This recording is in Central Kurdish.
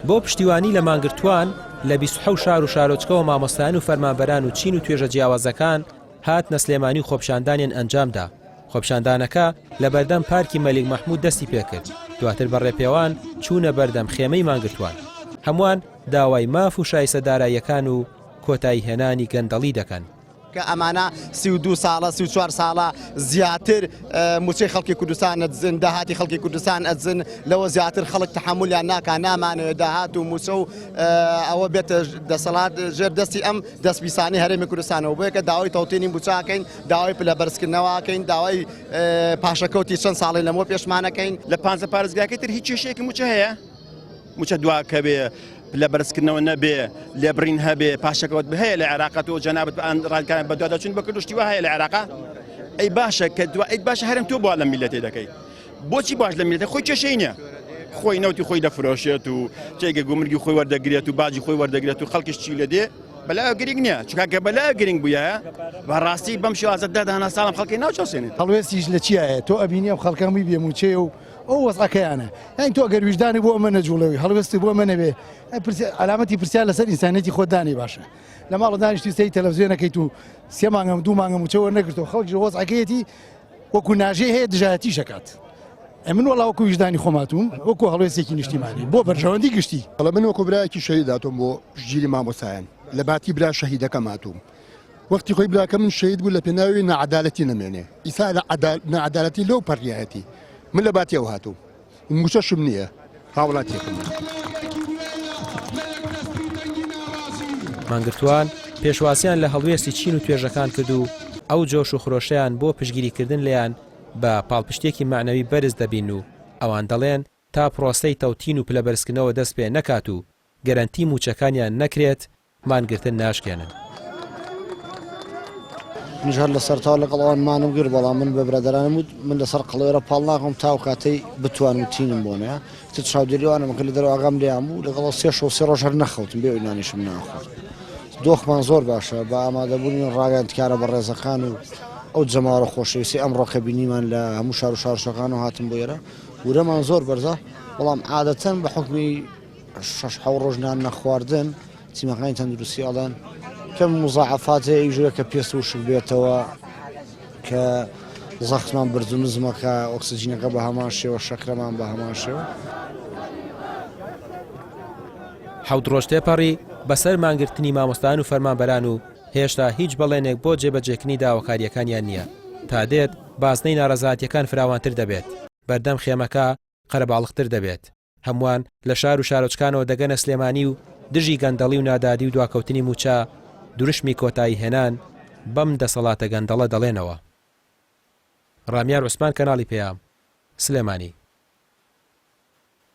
بۆ پشتیوانی لە مانگرتوان لە 27 شار و شارۆچکەوە مامۆستایان و فەرمانبەران و چین و توێژە جیاوازەکان هاتنە سلێمانی و خۆپیشاندانیان ئەنجامدا. خۆپیشاندانەکە لە بەردەم پارکی مەلیک مەحموود دەستی پێکرد، دواتر بەڕێپێوان چوونە بەردەم خێمەی مانگرتوان. هەمووان داوای ماف و شایستەداراییەکان و کۆتایی هێنانی گەندەڵی دەکەن. کە ئەمانە 32 ساڵە 34 ساڵە زیاتر موچەی خەڵکی کوردستان ئەدزن، داهاتی خەڵکی کوردستان ئەدزن، لەوە زیاتر خەڵک تەحمولیان ناکا، نامانەوێت داهات و موچە و ئەوە بێتە دەسەڵات ژێر دەستی ئەم دەستپیسانی هەرێمی کوردستانەوە. بۆیە کە داوای تەوتێنی موچاکەین، داوای پلەبەرزکردنەوەکەین، داوای پاشەکەوتی چەند ساڵی لەمەوە پێشمانەکەین. لە پانزە پارێزگاکەی تر هیچ کێشەیەکی موچە هەیە؟ موچە دواکە بێ لە بەرزکردنەوە نەبێ، لێبرین هەبێ، پاشەکەوت هەیە لە عێراقەت و جەنابەت ڕادەکان بە دواداچوون بە کردوشتی وە هەیە لە عێراقا. ئەی باشە کە ئەی باشە هەرم تۆ بوا لە میلەتێ دەکەی. بۆچی باش لە میلەتە خۆی کێشەی نییە؟ خۆی نەوتی خۆی دەفرۆشێت و جێگە گومرگی خۆی وەردەگرێت و باجی خۆی وەردەگرێت و خەڵکیش چی لە دێ بەلا گرنگ نییە، چکە کە بەلا گرنگ بووە بەڕاستی بەم شێوازەدا داهانا ساڵم خەڵکی ناوچەسێنێت. هەڵوێستیش لە چیایە؟ تۆ ئەبینی ئەم خەڵکەمی بێموچێ و ئەو وەزعەکەیانە، یان تۆ ئەگەر ویژدانی بۆ ئەمە نەجوڵەوەی هەڵوێستی بۆ ئەمە نەبێ، علامەتی پرسیار لەسەر ئینسانێتی خۆدانی باشە. لە ماڵ دانیشتی سەی تەلەڤیزیۆنەکەیت و 3 مانگەم 2 مانگە موچەوە نەگرتەوە، خەڵکی وەزعەکەیەتی وەکو ناژێ هەیە دژایەتی شەکات. من وەڵا وەکو ویژدانی خۆماتوم وەکو هەڵوێستێکی نیشتیمانی بۆ بەرژەوەندی گشتی. هەڵە من وەکو برایەکی شەهیداتۆم بۆ ژیری مامۆسایان لە باتی برا شەهیدەکە ماتوم. وەختی خۆی براکە من شەهید بوو لە پێناوی نەعەدالەتی نەمێنێ، ئیسا لە نەعەدالەتی لەو پەڕیایەتی من لە باتیەوە هاتووم. موچەشم نییە، هاوڵاتێکم. مانگرتوان پێشواسیان لە هەڵوێستی چین و توێژەکان کرد و ئەو جۆش و خرۆشەیان بۆ پشگیریکردن لێیان بە پاڵپشتێکی معنەوی بەرز دەبین و ئەوان دەڵێن تا پرۆسەی تەوتین و پلەبەرزکردنەوە دەست پێ نەکات و گەرەنتی موچەکانیان نەکرێت مانگرتن ناشکێنن. منژهر لەسەر تاو لەگەڵەوانمانم گر بەڵام من بە برادرانم وت من لەسەر قەڵێرە پاڵ ناغم تاو کاتەی بتوانم تینم بۆنە ت چاودێریوانم کە لە دەرەواگەم لێیان بوو لەگەڵ 3 ڕۆژ هەر نەخەوتم بێ ئینانیشم ناخۆت. دۆخمان زۆر باشە بە ئامادەبوونی ڕاگەن تکارە بە ڕێزەکان و ئەو جەماوەڕە خۆشەویستی ئەم ڕۆکە بینیمان لە هەموو شار و شارشەکان و هاتم بۆ ئێرە ورەمان زۆر بەرزە، بەڵام عادەتەن بە حکمی 6 ڕۆژنان نەخواردن تیمەکانی تەندروستی ئەڵێن کەم مزاعفات هەیە ژوورە کە پێست و شک بێتەوە کە زەخمان بەرز و نزمەکە ئۆکسجینەکە بە هەمان شێوە شەکرەمان بە هەمان شێوە. 7 ڕۆژ تێپەڕی بەسەر مانگرتنی مامۆستایان و فەرمانبەران و هێشتا هیچ بەڵێنێک بۆ جێبەجێکردنی داواکاریەکانیان نییە. تا دێت بازنەی ناڕەزایەتیەکان فراوانتر دەبێت، بەردەم خێمەکە قەرەباڵغتر دەبێت. هەمووان لە شار و شارۆچکانەوە دەگەنە سلێمانی و دژی گەندەڵی و نادادی و دواکەوتنی موچە دوورشمی کۆتایی هێنان بەم دەسەڵاتە گەندەڵە دەڵێنەوە. ڕامیار عوسمان، کەناڵی پێام، سلێمانی.